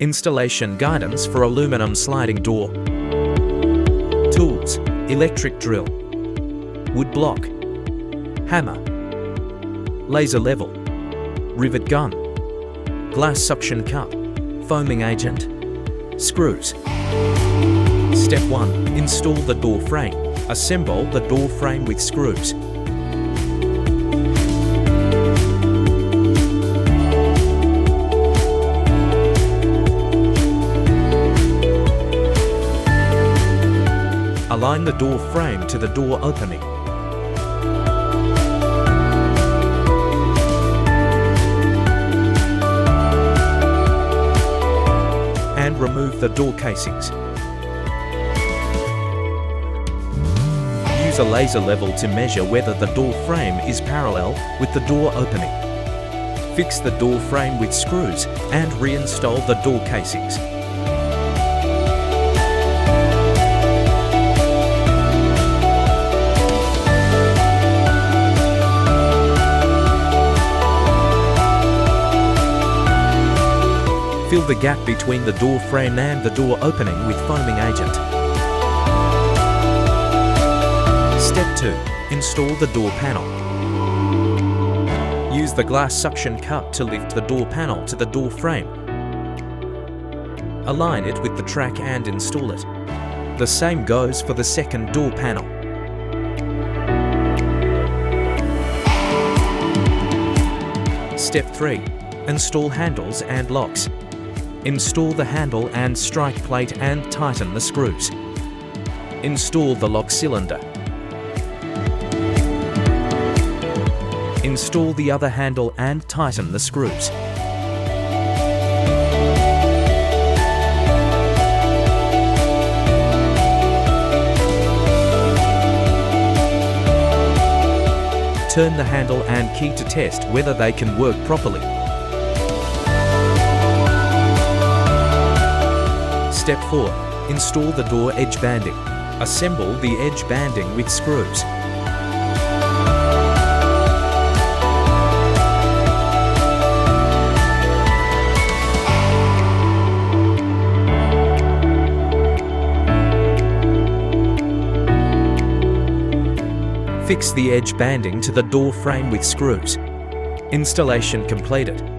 Installation guidance for aluminum sliding door. Tools: electric drill, wood block, hammer, laser level, rivet gun, glass suction cup, foaming agent, screws. Step 1. Install the door frame. Assemble the door frame with screws. Align the door frame to the door opening. And remove the door casings. Use a laser level to measure whether the door frame is parallel with the door opening. Fix the door frame with screws and reinstall the door casings. Fill the gap between the door frame and the door opening with foaming agent. Step 2. Install the door panel. Use the glass suction cup to lift the door panel to the door frame. Align it with the track and install it. The same goes for the second door panel. Step 3. Install handles and locks. Install the handle and strike plate and tighten the screws. Install the lock cylinder. Install the other handle and tighten the screws. Turn the handle and key to test whether they can work properly. Step 4. Install the door edge banding. Assemble the edge banding with screws. Fix the edge banding to the door frame with screws. Installation completed.